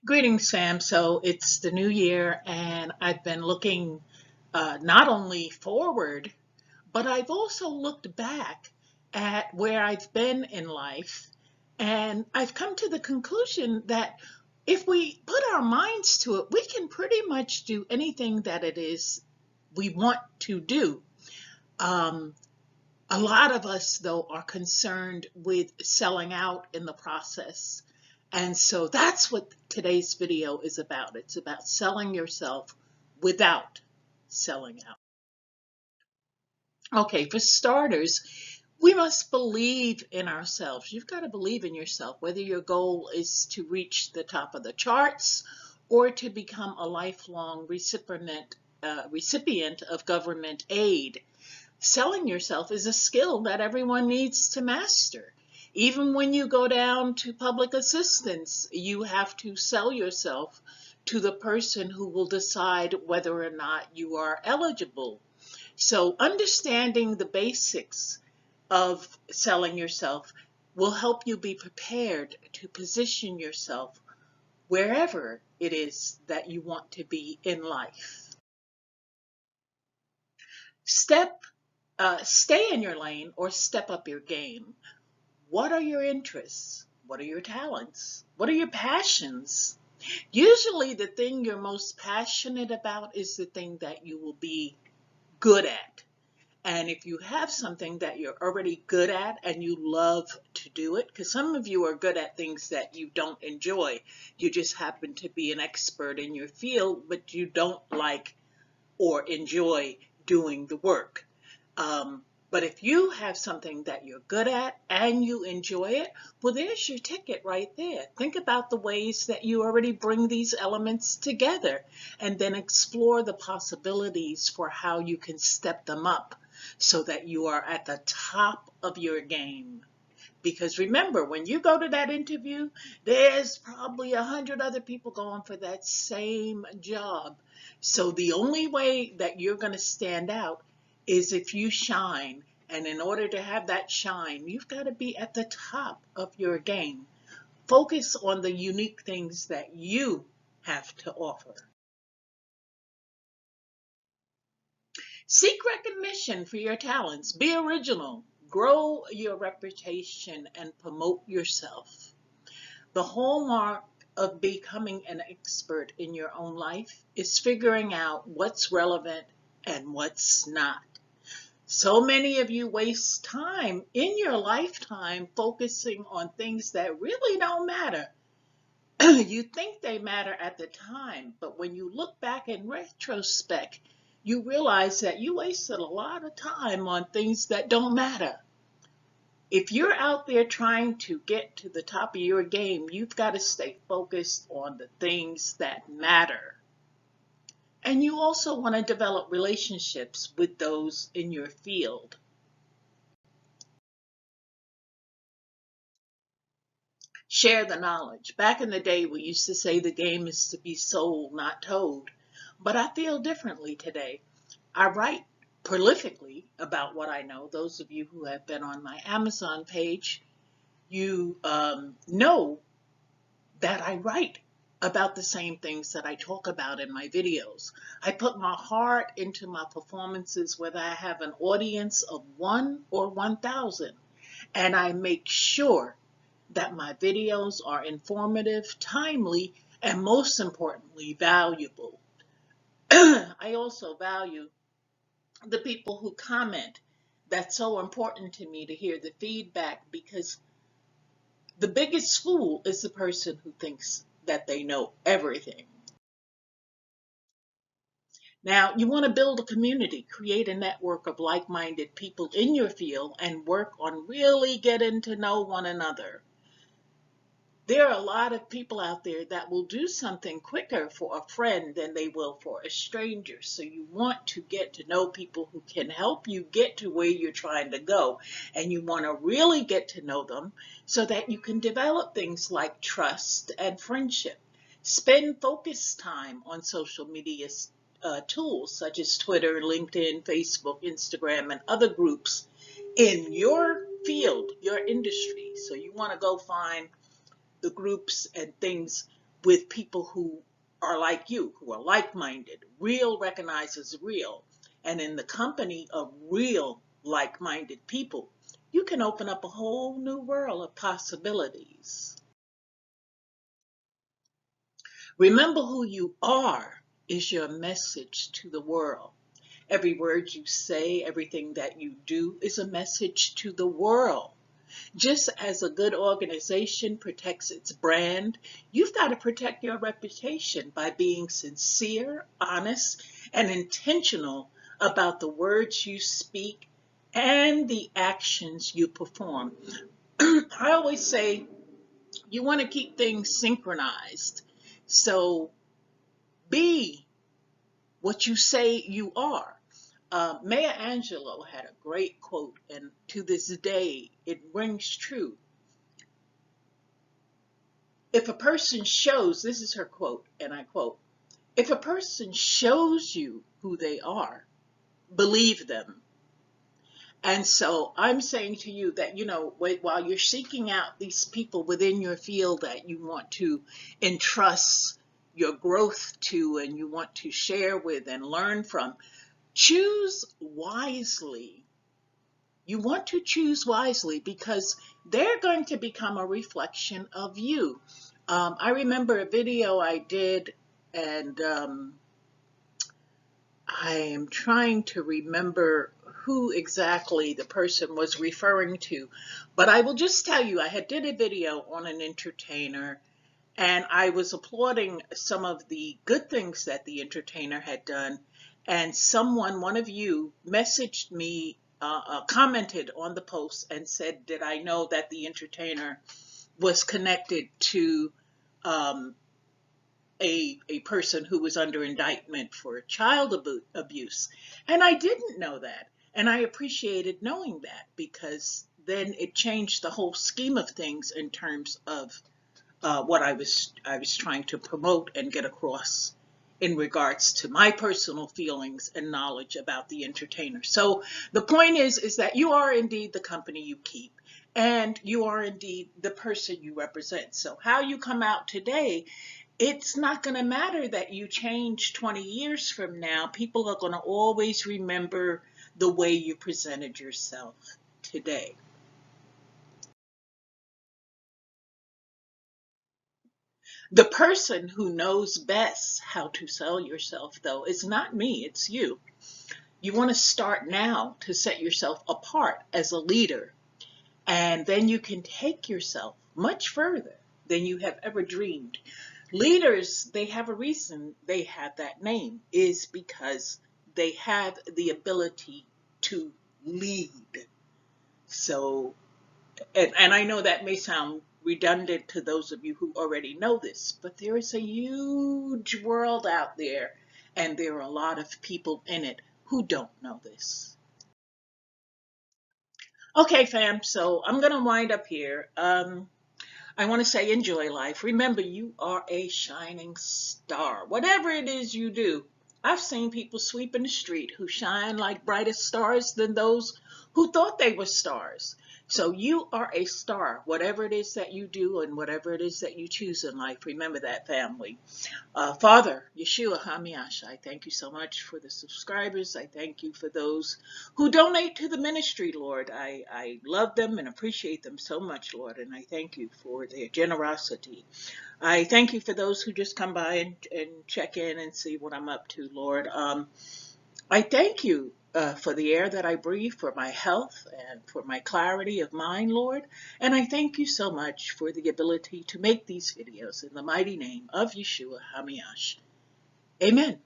Greetings, Sam. So it's the new year, and I've been looking not only forward, but I've also looked back at where I've been in life. And I've come to the conclusion that if we put our minds to it, we can pretty much do anything that it is we want to do. Um, a lot of us, though, are concerned with selling out in the process. And so that's what today's video is about. It's about selling yourself without selling out. Okay, for starters, we must believe in ourselves. You've got to believe in yourself, whether your goal is to reach the top of the charts or to become a lifelong recipient of government aid. Selling yourself is a skill that everyone needs to master. Even when you go down to public assistance, you have to sell yourself to the person who will decide whether or not you are eligible. So understanding the basics of selling yourself will help you be prepared to position yourself wherever it is that you want to be in life. Stay in your lane or step up your game. What are your interests? What are your talents? What are your passions? Usually the thing you're most passionate about is the thing that you will be good at. And if you have something that you're already good at and you love to do it, because some of you are good at things that you don't enjoy, you just happen to be an expert in your field, but you don't like or enjoy doing the work. But if you have something that you're good at and you enjoy it, well, there's your ticket right there. Think about the ways that you already bring these elements together and then explore the possibilities for how you can step them up so that you are at the top of your game. Because remember, when you go to that interview, there's probably 100 other people going for that same job. So the only way that you're going to stand out is if you shine. And in order to have that shine, you've got to be at the top of your game. Focus on the unique things that you have to offer. Seek recognition for your talents. Be original. Grow your reputation and promote yourself. The hallmark of becoming an expert in your own life is figuring out what's relevant and what's not. So many of you waste time in your lifetime focusing on things that really don't matter. You think they matter at the time, but when you look back in retrospect, you realize that you wasted a lot of time on things that don't matter. If you're out there trying to get to the top of your game, you've got to stay focused on the things that matter. And you also want to develop relationships with those in your field. Share the knowledge. Back in the day, we used to say the game is to be sold, not told. But I feel differently today. I write prolifically about what I know. Those of you who have been on my Amazon page, you know that I write about the same things that I talk about in my videos. I put my heart into my performances, whether I have an audience of 1 or 1,000, and I make sure that my videos are informative, timely, and most importantly, valuable. I also value the people who comment. That's so important to me to hear the feedback because the biggest fool is the person who thinks that they know everything. Now, you want to build a community, create a network of like-minded people in your field, and work on really getting to know one another. There are a lot of people out there that will do something quicker for a friend than they will for a stranger. So you want to get to know people who can help you get to where you're trying to go. And you want to really get to know them so that you can develop things like trust and friendship. Spend focused time on social media tools such as Twitter, LinkedIn, Facebook, Instagram, and other groups in your field, your industry. So you want to go find the groups and things with people who are like you, who are like-minded. Real recognizes real. And in the company of real like-minded people, you can open up a whole new world of possibilities. Remember who you are is your message to the world. Every word you say, everything that you do is a message to the world. Just as a good organization protects its brand, you've got to protect your reputation by being sincere, honest, and intentional about the words you speak and the actions you perform. I always say you want to keep things synchronized. So be what you say you are. Maya Angelou had a great quote, and to this day it rings true. If a person shows, this is her quote, and I quote, if a person shows you who they are, believe them. And so I'm saying to you that, while you're seeking out these people within your field that you want to entrust your growth to and you want to share with and learn from, choose wisely. You want to choose wisely because they're going to become a reflection of you. I remember a video I did, and I am trying to remember who exactly the person was referring to, but I will just tell you, I had did a video on an entertainer, and I was applauding some of the good things that the entertainer had done, and one of you, messaged me, commented on the post and said, did I know that the entertainer was connected to um, a person who was under indictment for child abuse. And I didn't know that. And I appreciated knowing that because then it changed the whole scheme of things in terms of what I was trying to promote and get across in regards to my personal feelings and knowledge about the entertainer. So the point is that you are indeed the company you keep, and you are indeed the person you represent. So how you come out today, it's not going to matter that you change 20 years from now. People are going to always remember the way you presented yourself today. The person who knows best how to sell yourself, though, is not me, it's you. You want to start now to set yourself apart as a leader, and then you can take yourself much further than you have ever dreamed. Leaders, they have a reason they have that name, is because they have the ability to lead. So, and I know that may sound redundant to those of you who already know this, but there is a huge world out there, and there are a lot of people in it who don't know this. Okay, fam, so I'm going to wind up here. I want to say enjoy life. Remember, you are a shining star. Whatever it is you do, I've seen people sweeping the street who shine like brighter stars than those who thought they were stars. So you are a star, whatever it is that you do and whatever it is that you choose in life. Remember that, family. Father, Yeshua HaMashiach, I thank you so much for the subscribers. I thank you for those who donate to the ministry, Lord. I love them and appreciate them so much, Lord, and I thank you for their generosity. I thank you for those who just come by and check in and see what I'm up to, Lord. I thank you for the air that I breathe, for my health, and for my clarity of mind, Lord. And I thank you so much for the ability to make these videos in the mighty name of Yeshua HaMashiach. Amen.